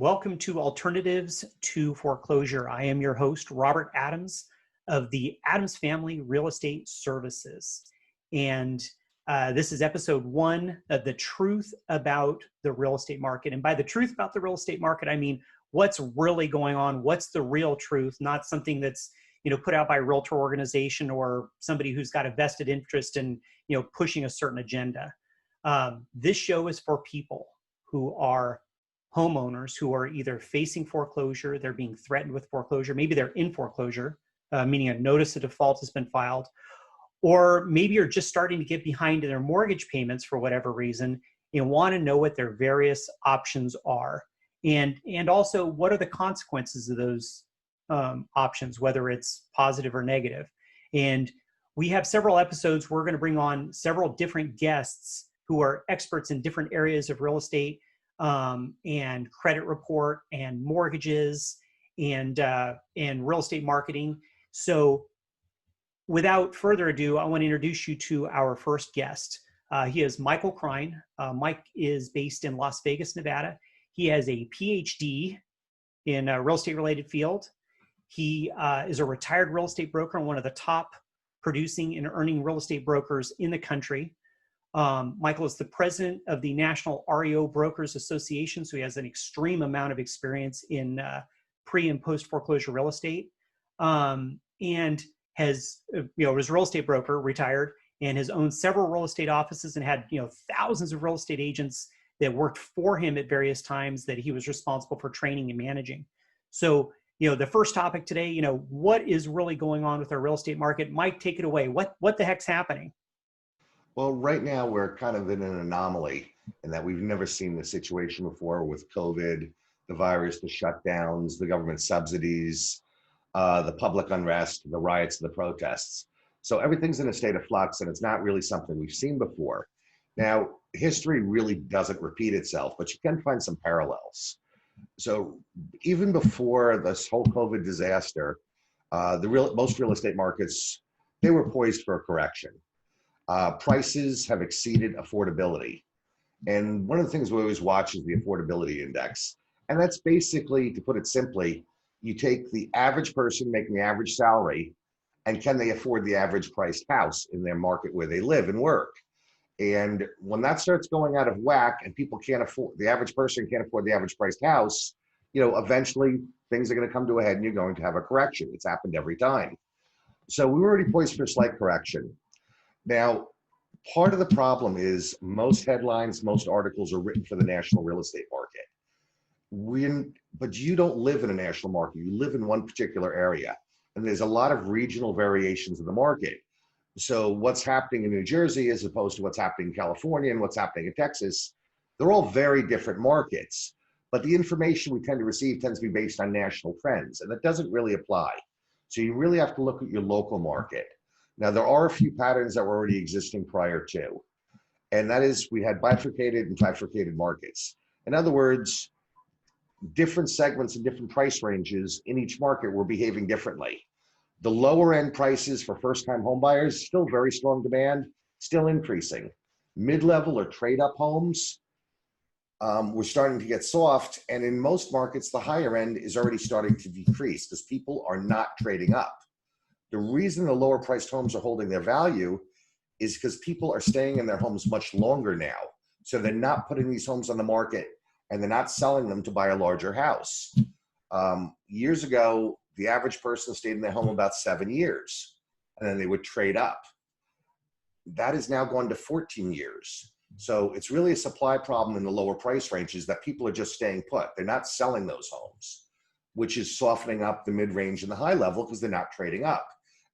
welcome to Alternatives to Foreclosure. I am your host, Robert Adams of the Adams Family Real Estate Services. And this is episode 1 of The Truth About the Real Estate Market. And by the truth about the real estate market, I mean, what's really going on? What's the real truth? Not something that's, put out by a realtor organization or somebody who's got a vested interest in, pushing a certain agenda. This show is for people who are homeowners who are either facing foreclosure, they're being threatened with foreclosure, maybe they're in foreclosure, meaning a notice of default has been filed, or maybe you're just starting to get behind in their mortgage payments for whatever reason and want to know what their various options are. And also, what are the consequences of those options, whether it's positive or negative. And we have several episodes. We're going to bring on several different guests who are experts in different areas of real estate, and credit report and mortgages and real estate marketing. So without further ado, I want to introduce you to our first guest. He is Michael Krein. Mike is based in Las Vegas, Nevada. He has a PhD in a real estate related field. He is a retired real estate broker and one of the top producing and earning real estate brokers in the country. Michael is the president of the National REO Brokers Association, so he has an extreme amount of experience in pre and post foreclosure real estate, and has, was a real estate broker, retired, and has owned several real estate offices and had, thousands of real estate agents that worked for him at various times that he was responsible for training and managing. So, the first topic today, what is really going on with our real estate market? Mike, take it away. What the heck's happening? Well, right now we're kind of in an anomaly in that we've never seen this situation before with COVID, the virus, the shutdowns, the government subsidies, the public unrest, the riots, the protests. So everything's in a state of flux, and it's not really something we've seen before. Now, history really doesn't repeat itself, but you can find some parallels. So even before this whole COVID disaster, most real estate markets, they were poised for a correction. Prices have exceeded affordability. And one of the things we always watch is the affordability index. And that's basically, to put it simply, you take the average person making the average salary, and can they afford the average priced house in their market where they live and work? And when that starts going out of whack and people can't afford, the average person can't afford the average priced house, eventually things are going to come to a head and you're going to have a correction. It's happened every time. So we were already poised for a slight correction. Now, part of the problem is most headlines, most articles are written for the national real estate market. But you don't live in a national market. You live in one particular area. And there's a lot of regional variations in the market. So what's happening in New Jersey as opposed to what's happening in California and what's happening in Texas, they're all very different markets. But the information we tend to receive tends to be based on national trends, and that doesn't really apply. So you really have to look at your local market. Now, there are a few patterns that were already existing prior to, and that is we had bifurcated and trifurcated markets. In other words, different segments and different price ranges in each market were behaving differently. The lower end prices for first-time home buyers, still very strong demand, still increasing. Mid-level or trade-up homes were starting to get soft, and in most markets, the higher end is already starting to decrease because people are not trading up. The reason the lower priced homes are holding their value is because people are staying in their homes much longer now. So they're not putting these homes on the market and they're not selling them to buy a larger house. Years ago, the average person stayed in their home about 7 years and then they would trade up. That is now gone to 14 years. So it's really a supply problem in the lower price ranges that people are just staying put. They're not selling those homes, which is softening up the mid-range and the high level because they're not trading up.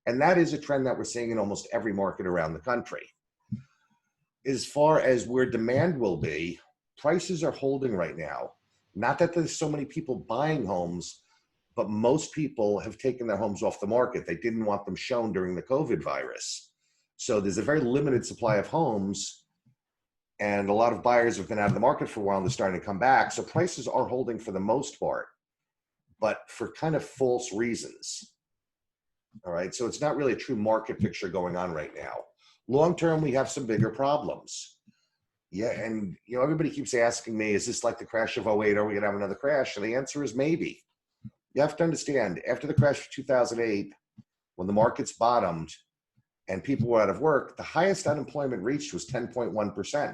And that is a trend that we're seeing in almost every market around the country. As far as where demand will be, prices are holding right now. Not that there's so many people buying homes, but most people have taken their homes off the market. They didn't want them shown during the COVID virus. So there's a very limited supply of homes, and a lot of buyers have been out of the market for a while and they're starting to come back. So prices are holding for the most part, but for kind of false reasons. All right, so it's not really a true market picture going on right now. Long term, we have some bigger problems. Yeah, and everybody keeps asking me, is this like the crash of '08? Are we gonna have another crash? And the answer is maybe. You have to understand, after the crash of 2008, when the markets bottomed and people were out of work, the highest unemployment reached was 10.1%.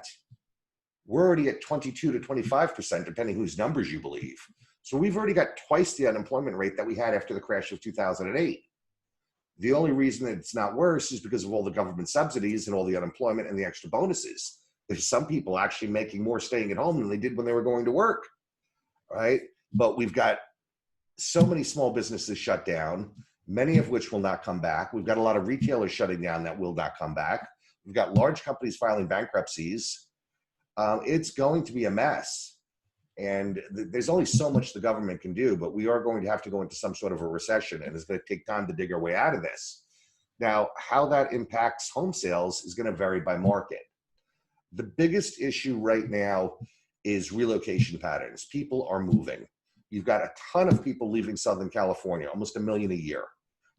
We're already at 22 to 25%, depending whose numbers you believe. So we've already got twice the unemployment rate that we had after the crash of 2008. The only reason that it's not worse is because of all the government subsidies and all the unemployment and the extra bonuses. There's some people actually making more staying at home than they did when they were going to work, right? But we've got so many small businesses shut down, many of which will not come back. We've got a lot of retailers shutting down that will not come back. We've got large companies filing bankruptcies. It's going to be a mess. And there's only so much the government can do, but we are going to have to go into some sort of a recession, and it's going to take time to dig our way out of this. Now, how that impacts home sales is going to vary by market. The biggest issue right now is relocation patterns. People are moving. You've got a ton of people leaving Southern California, almost 1 million a year.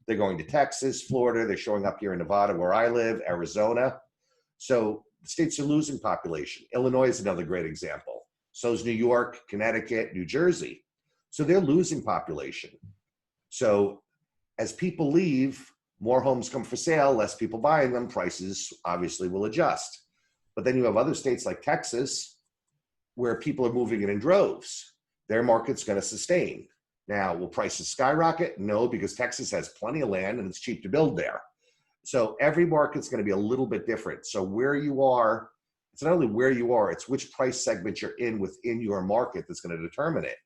They're going to Texas, Florida. They're showing up here in Nevada, where I live, Arizona. So the states are losing population. Illinois is another great example. So is New York, Connecticut, New Jersey. So they're losing population. So as people leave, more homes come for sale, less people buying them, prices obviously will adjust. But then you have other states like Texas, where people are moving in droves. Their market's going to sustain. Now, will prices skyrocket? No, because Texas has plenty of land and it's cheap to build there. So every market's going to be a little bit different. So where you are, it's not only where you are, it's which price segment you're in within your market that's going to determine it.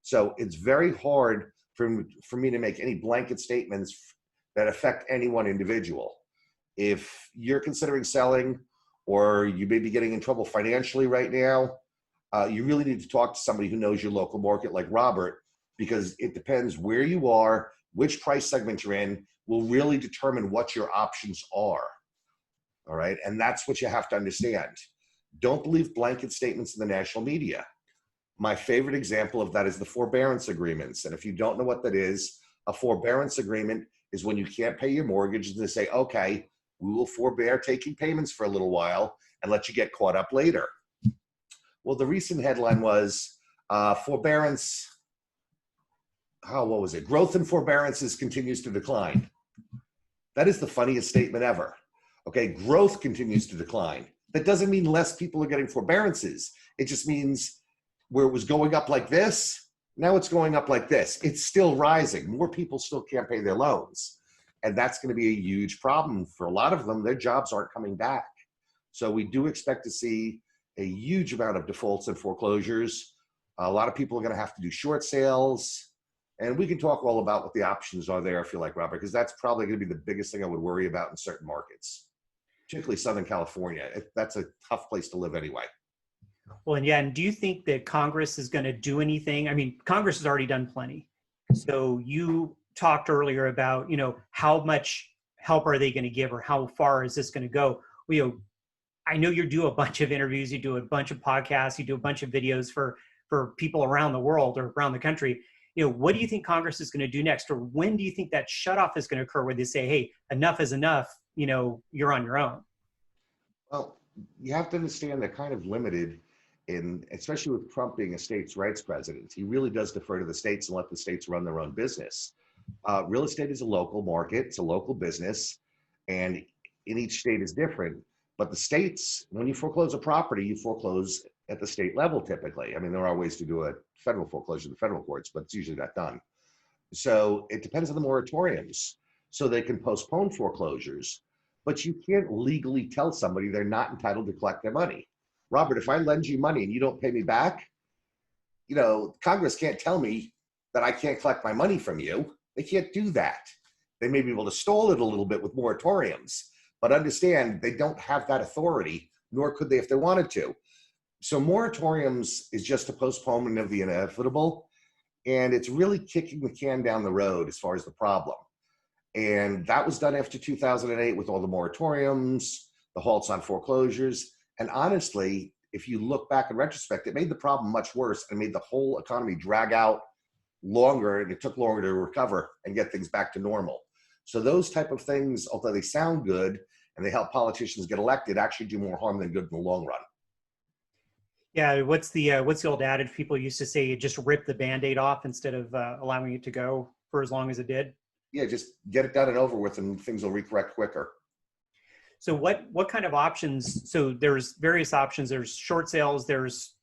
So it's very hard for me to make any blanket statements that affect any one individual. If you're considering selling, or you may be getting in trouble financially right now, you really need to talk to somebody who knows your local market like Robert, because it depends where you are, which price segment you're in, will really determine what your options are. All right. And that's what you have to understand. Don't believe blanket statements in the national media. My favorite example of that is the forbearance agreements. And if you don't know what that is, a forbearance agreement is when you can't pay your mortgage and they say, okay, we will forbear taking payments for a little while and let you get caught up later. Well, the recent headline was forbearance. What was it? Growth in forbearances continues to decline. That is the funniest statement ever. Okay, growth continues to decline. That doesn't mean less people are getting forbearances. It just means where it was going up like this, now it's going up like this. It's still rising. More people still can't pay their loans. And that's going to be a huge problem for a lot of them. Their jobs aren't coming back. So we do expect to see a huge amount of defaults and foreclosures. A lot of people are going to have to do short sales. And we can talk all about what the options are there, if you like, Robert, because that's probably going to be the biggest thing I would worry about in certain markets, particularly Southern California. That's a tough place to live anyway. Well, and yeah, and do you think that Congress is going to do anything? I mean, Congress has already done plenty. So you talked earlier about, how much help are they going to give, or how far is this going to go? I know you do a bunch of interviews, you do a bunch of podcasts, you do a bunch of videos for people around the world or around the country. What do you think Congress is going to do next? Or when do you think that shutoff is going to occur where they say, hey, enough is enough, you're on your own? Well, you have to understand they're kind of limited especially with Trump being a states' rights president. He really does defer to the states and let the states run their own business. Real estate is a local market, it's a local business, and in each state is different. But the states, when you foreclose a property, you foreclose at the state level typically. I mean, there are ways to do a federal foreclosure in the federal courts, but it's usually not done. So it depends on the moratoriums. So they can postpone foreclosures, but you can't legally tell somebody they're not entitled to collect their money. Robert, if I lend you money and you don't pay me back, Congress can't tell me that I can't collect my money from you. They can't do that. They may be able to stall it a little bit with moratoriums, but understand they don't have that authority, nor could they if they wanted to. So moratoriums is just a postponement of the inevitable, and it's really kicking the can down the road as far as the problem. And that was done after 2008 with all the moratoriums, the halts on foreclosures. And honestly, if you look back in retrospect, it made the problem much worse and made the whole economy drag out longer, and it took longer to recover and get things back to normal. So those type of things, although they sound good and they help politicians get elected, actually do more harm than good in the long run. Yeah, what's the old adage people used to say? Just rip the Band-Aid off instead of allowing it to go for as long as it did. Yeah, just get it done and over with, and things will recorrect quicker. So what kind of options? So there's various options. There's short sales. There's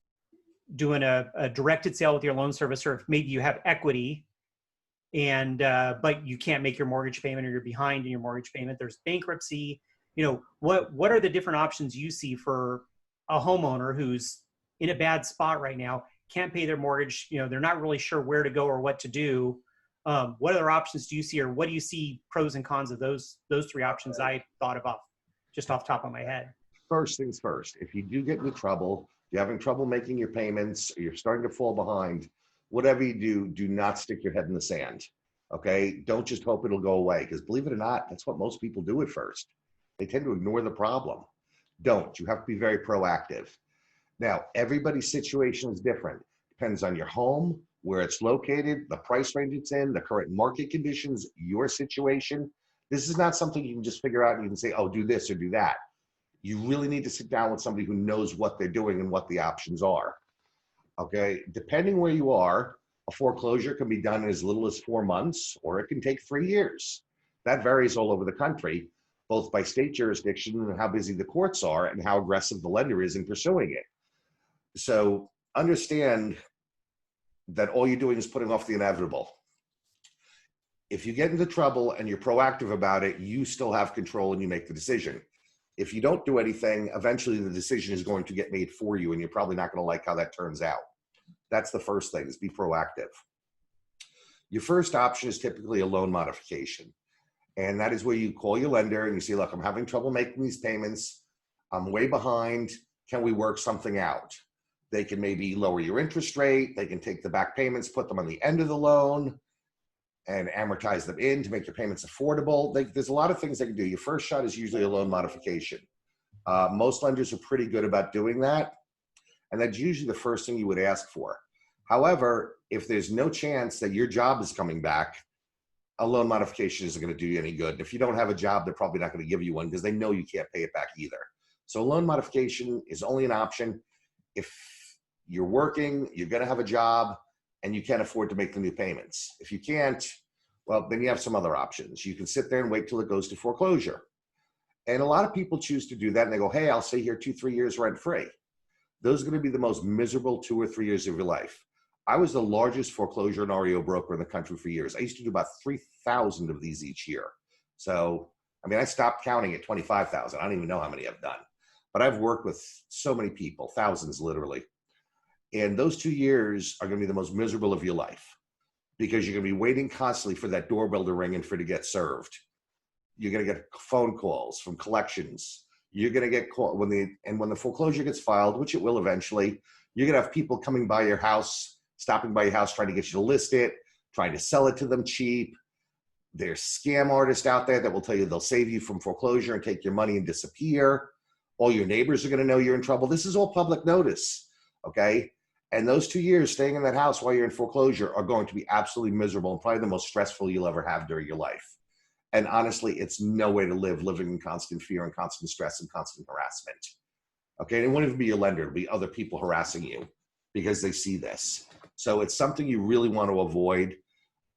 doing a directed sale with your loan servicer. If maybe you have equity and but you can't make your mortgage payment or you're behind in your mortgage payment. There's bankruptcy. What are the different options you see for a homeowner who's in a bad spot right now, can't pay their mortgage, they're not really sure where to go or what to do. What other options do you see, or what do you see pros and cons of those three options I thought of just off the top of my head? First things first, if you do get into trouble, you're having trouble making your payments, or you're starting to fall behind, whatever you do, do not stick your head in the sand. Okay? Don't just hope it'll go away, because believe it or not, that's what most people do at first. They tend to ignore the problem. Don't. You have to be very proactive. Now, everybody's situation is different. Depends on your home, where it's located, the price range it's in, the current market conditions, your situation. This is not something you can just figure out and you can say, oh, do this or do that. You really need to sit down with somebody who knows what they're doing and what the options are. Okay, depending where you are, a foreclosure can be done in as little as 4 months, or it can take 3 years. That varies all over the country, both by state jurisdiction and how busy the courts are and how aggressive the lender is in pursuing it. So understand that all you're doing is putting off the inevitable. If you get into trouble and you're proactive about it, you still have control and you make the decision. If you don't do anything, eventually the decision is going to get made for you, and you're probably not going to like how that turns out. That's the first thing, is be proactive. Your first option is typically a loan modification. And that is where you call your lender and you say, look, I'm having trouble making these payments. I'm way behind. Can we work something out? They can maybe lower your interest rate. They can take the back payments, put them on the end of the loan, and amortize them in to make your payments affordable. There's a lot of things they can do. Your first shot is usually a loan modification. Most lenders are pretty good about doing that, and that's usually the first thing you would ask for. However, if there's no chance that your job is coming back, a loan modification isn't going to do you any good. If you don't have a job, they're probably not going to give you one because they know you can't pay it back either. So a loan modification is only an option if you're working, you're going to have a job, and you can't afford to make the new payments. If you can't, well, then you have some other options. You can sit there and wait till it goes to foreclosure. And a lot of people choose to do that, and they go, hey, I'll stay here 2-3 years rent free. Those are going to be the most miserable 2 or 3 years of your life. I was the largest foreclosure and REO broker in the country for years. I used to do about 3,000 of these each year. So, I mean, I stopped counting at 25,000. I don't even know how many I've done. But I've worked with so many people, thousands literally. And those 2 years are going to be the most miserable of your life, because you're going to be waiting constantly for that doorbell to ring and for it to get served. You're going to get phone calls from collections. You're going to get called when the foreclosure gets filed, which it will eventually. You're going to have people coming by your house, stopping by your house, trying to get you to list it, trying to sell it to them cheap. There's scam artists out there that will tell you they'll save you from foreclosure and take your money and disappear. All your neighbors are going to know you're in trouble. This is all public notice, okay? And those 2 years staying in that house while you're in foreclosure are going to be absolutely miserable and probably the most stressful you'll ever have during your life. And honestly, it's no way to live, living in constant fear and constant stress and constant harassment. Okay, and it won't even be your lender, it'll be other people harassing you because they see this. So it's something you really want to avoid.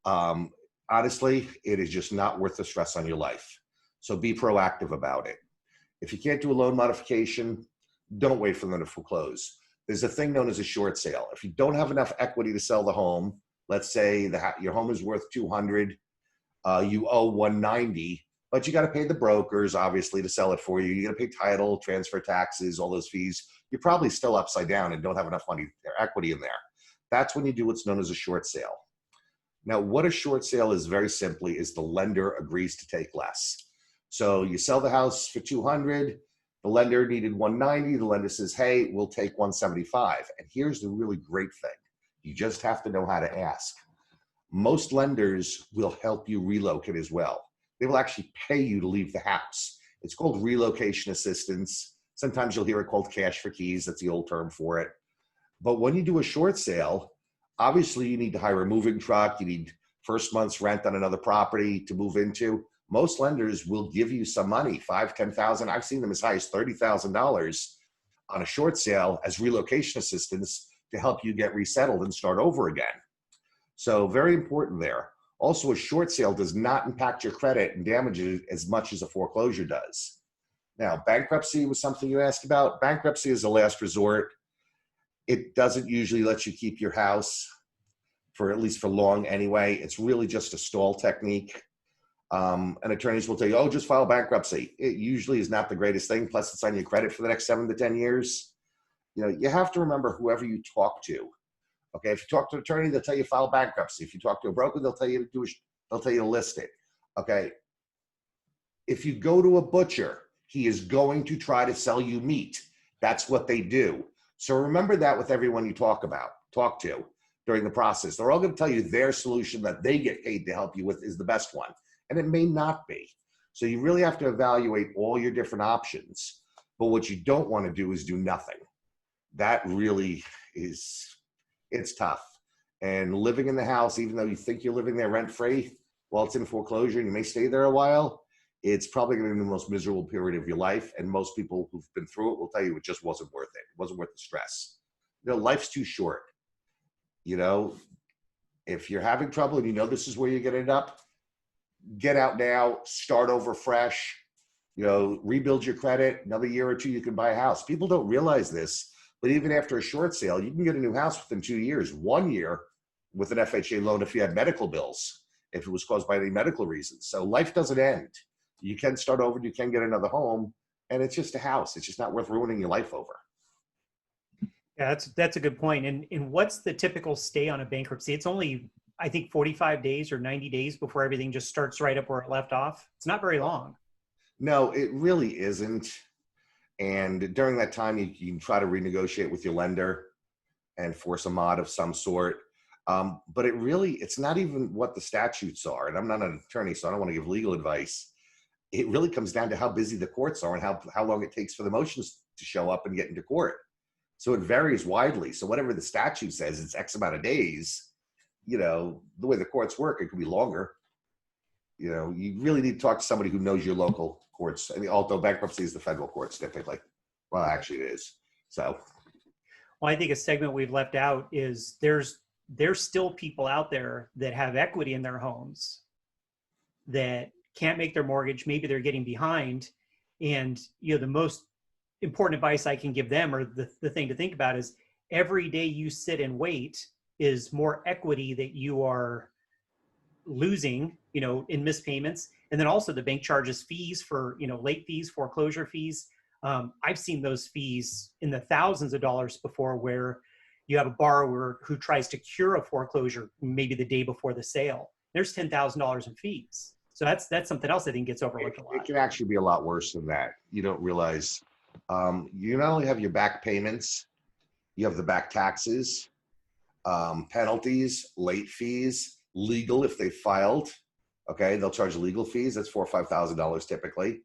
Honestly, it is just not worth the stress on your life. So be proactive about it. If you can't do a loan modification, don't wait for them to foreclose. There's a thing known as a short sale. If you don't have enough equity to sell the home, let's say your home is worth 200, you owe 190, but you got to pay the brokers, obviously, to sell it for you. You got to pay title, transfer taxes, all those fees. You're probably still upside down and don't have enough money or equity in there. That's when you do what's known as a short sale. Now, what a short sale is, very simply, is the lender agrees to take less. So you sell the house for 200, the lender needed 190, the lender says, hey, we'll take 175. And here's the really great thing. You just have to know how to ask. Most lenders will help you relocate as well. They will actually pay you to leave the house. It's called relocation assistance. Sometimes you'll hear it called cash for keys. That's the old term for it. But when you do a short sale, obviously you need to hire a moving truck. You need first month's rent on another property to move into. Most lenders will give you some money, $5,000, $10,000. I've seen them as high as $30,000 on a short sale as relocation assistance to help you get resettled and start over again. So very important there. Also, a short sale does not impact your credit and damage it as much as a foreclosure does. Now, bankruptcy was something you asked about. Bankruptcy is a last resort. It doesn't usually let you keep your house for at least for long anyway. It's really just a stall technique. And attorneys will tell you, oh, just file bankruptcy. It usually is not the greatest thing. Plus, it's on your credit for the next 7 to 10 years. You know, you have to remember whoever you talk to. Okay, if you talk to an attorney, they'll tell you file bankruptcy. If you talk to a broker, they'll tell you to list it. Okay. If you go to a butcher, he is going to try to sell you meat. That's what they do. So remember that with everyone you talk to during the process. They're all going to tell you their solution that they get paid to help you with is the best one. And it may not be. So you really have to evaluate all your different options. But what you don't want to do is do nothing. That really is, it's tough. And living in the house, even though you think you're living there rent-free, while it's in foreclosure and you may stay there a while, it's probably going to be the most miserable period of your life. And most people who've been through it will tell you it just wasn't worth it. It wasn't worth the stress. You know, life's too short. You know, if you're having trouble and you know this is where you're going to end up, get out now, start over fresh, you know, rebuild your credit. Another year or two, you can buy a house. People don't realize this, but even after a short sale, you can get a new house within 2 years, 1 year with an FHA loan if you had medical bills, if it was caused by any medical reasons. So life doesn't end. You can start over, you can get another home, and it's just a house. It's just not worth ruining your life over. Yeah, that's a good point. And what's the typical stay on a bankruptcy? It's only, I think, 45 days or 90 days before everything just starts right up where it left off. It's not very long. No, it really isn't. And during that time, you can try to renegotiate with your lender and force a mod of some sort. But it's not even what the statutes are. And I'm not an attorney, so I don't want to give legal advice. It really comes down to how busy the courts are and how long it takes for the motions to show up and get into court. So it varies widely. So whatever the statute says, it's X amount of days. You know, the way the courts work, it could be longer. You know, you really need to talk to somebody who knows your local courts. I mean, although bankruptcy is the federal courts typically. Well, actually it is. So. Well, I think a segment we've left out is there's still people out there that have equity in their homes that can't make their mortgage. Maybe they're getting behind. And, you know, the most important advice I can give them, or the thing to think about, is every day you sit and wait is more equity that you are losing, you know, in missed payments. And then also the bank charges fees for, you know, late fees, foreclosure fees. I've seen those fees in the thousands of dollars before, where you have a borrower who tries to cure a foreclosure maybe the day before the sale. There's $10,000 in fees. So that's something else I think gets overlooked a lot. It can actually be a lot worse than that. You don't realize. You not only have your back payments, you have the back taxes, penalties, late fees, legal if they filed. Okay, they'll charge legal fees. That's $4,000 or $5,000 typically.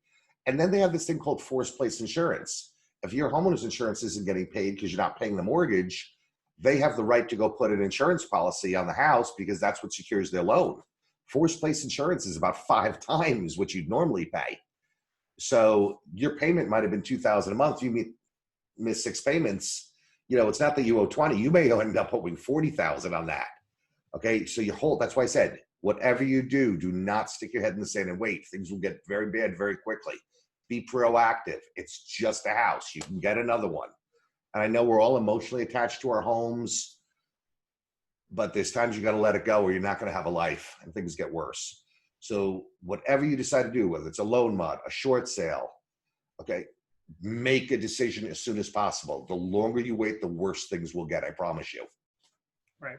And then they have this thing called forced place insurance. If your homeowner's insurance isn't getting paid because you're not paying the mortgage, they have the right to go put an insurance policy on the house because that's what secures their loan. Forced place insurance is about 5 times what you'd normally pay. So your payment might have been $2,000 a month. You miss 6 payments. You know, it's not that you owe 20. You may end up owing 40,000 on that. Okay, so that's why I said, whatever you do, do not stick your head in the sand and wait. Things will get very bad very quickly. Be proactive. It's just a house. You can get another one. And I know we're all emotionally attached to our homes, but there's times you got to let it go or you're not going to have a life and things get worse. So whatever you decide to do, whether it's a loan mod, a short sale, okay, make a decision as soon as possible. The longer you wait, the worse things will get. I promise you. Right.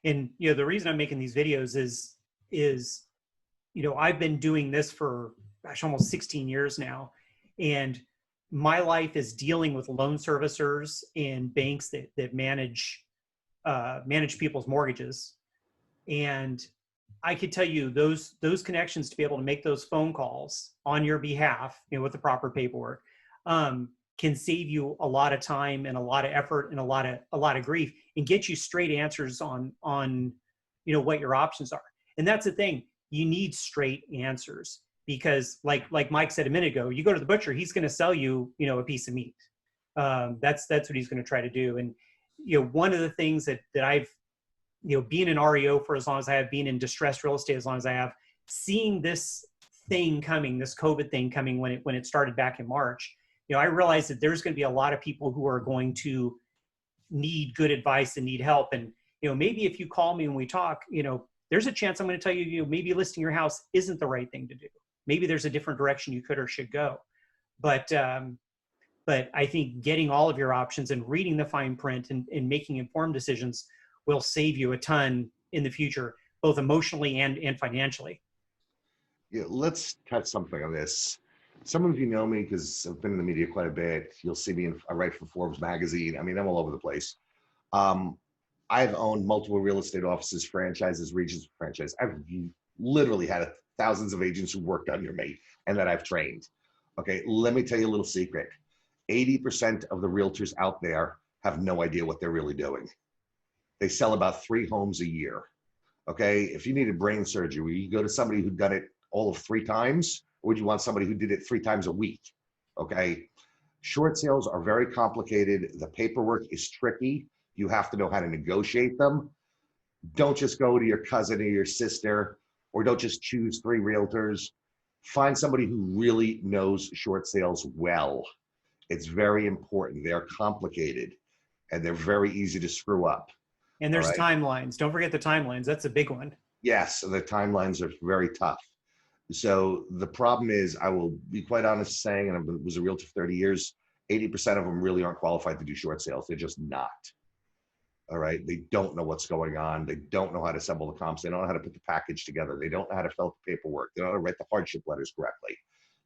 And, you know, the reason I'm making these videos is, you know, I've been doing this for, gosh, almost 16 years now. And my life is dealing with loan servicers and banks that manage people's mortgages. And I could tell you those connections to be able to make those phone calls on your behalf, you know, with the proper paperwork, can save you a lot of time and a lot of effort and a lot of grief, and get you straight answers on you know, what your options are. And that's the thing, you need straight answers, because like Mike said a minute ago, you go to the butcher, he's going to sell you, you know, a piece of meat. That's what he's going to try to do. And, one of the things that I've, being an REO for as long as I have, been in distressed real estate as long as I have, seeing this thing coming, this COVID thing coming when it started back in March, I realized that there's going to be a lot of people who are going to need good advice and need help. And, maybe if you call me and we talk, there's a chance I'm going to tell you, maybe listing your house isn't the right thing to do. Maybe there's a different direction you could or should go. But I think getting all of your options and reading the fine print and making informed decisions will save you a ton in the future, both emotionally and financially. Yeah, let's touch something on this. Some of you know me because I've been in the media quite a bit. You'll see me, I write for Forbes magazine. I mean, I'm all over the place. I've owned multiple real estate offices, franchises, regions, franchise. I've literally had thousands of agents who worked under me and that I've trained. Okay, let me tell you a little secret. 80% of the realtors out there have no idea what they're really doing. They sell about 3 homes a year. Okay, if you needed brain surgery, would you go to somebody who'd done it all of 3 times? Or would you want somebody who did it 3 times a week? Okay, short sales are very complicated. The paperwork is tricky. You have to know how to negotiate them. Don't just go to your cousin or your sister, or don't just choose 3 realtors. Find somebody who really knows short sales well. It's very important. They're complicated and they're very easy to screw up. And there's timelines. Don't forget the timelines. That's a big one. Yes, the timelines are very tough. So the problem is, I will be quite honest saying, and I was a realtor for 30 years, 80% of them really aren't qualified to do short sales. They're just not. All right. They don't know what's going on. They don't know how to assemble the comps. They don't know how to put the package together. They don't know how to fill out the paperwork. They don't know how to write the hardship letters correctly.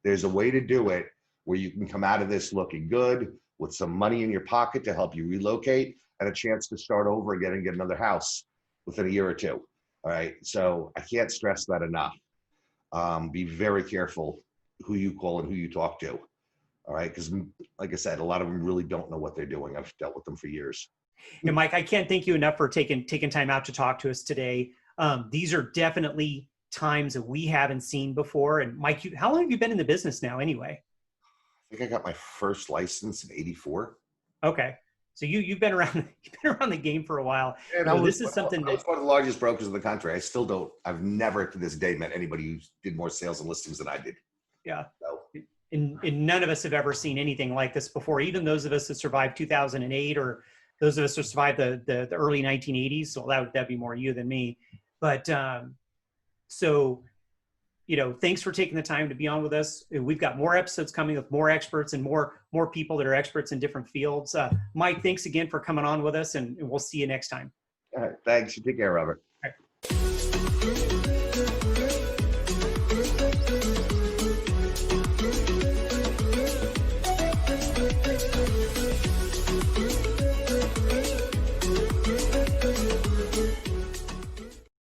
There's a way to do it where you can come out of this looking good with some money in your pocket to help you relocate and a chance to start over again and get another house within a year or 2. All right. So I can't stress that enough. Be very careful who you call and who you talk to. All right. Because like I said, a lot of them really don't know what they're doing. I've dealt with them for years. And Mike, I can't thank you enough for taking time out to talk to us today. These are definitely times that we haven't seen before. And Mike, how long have you been in the business now anyway? I think I got my first license in '84. Okay. So you've been around the game for a while. And this is something I was one of the largest brokers in the country. I still don't, I've never to this day met anybody who did more sales and listings than I did. Yeah. So. And none of us have ever seen anything like this before. Even those of us that survived 2008, or those of us who survived the early 1980s. So that'd be more you than me. But thanks for taking the time to be on with us. We've got more episodes coming with more experts and more people that are experts in different fields. Mike, thanks again for coming on with us, and we'll see you next time. All right, thanks. You take care, Robert.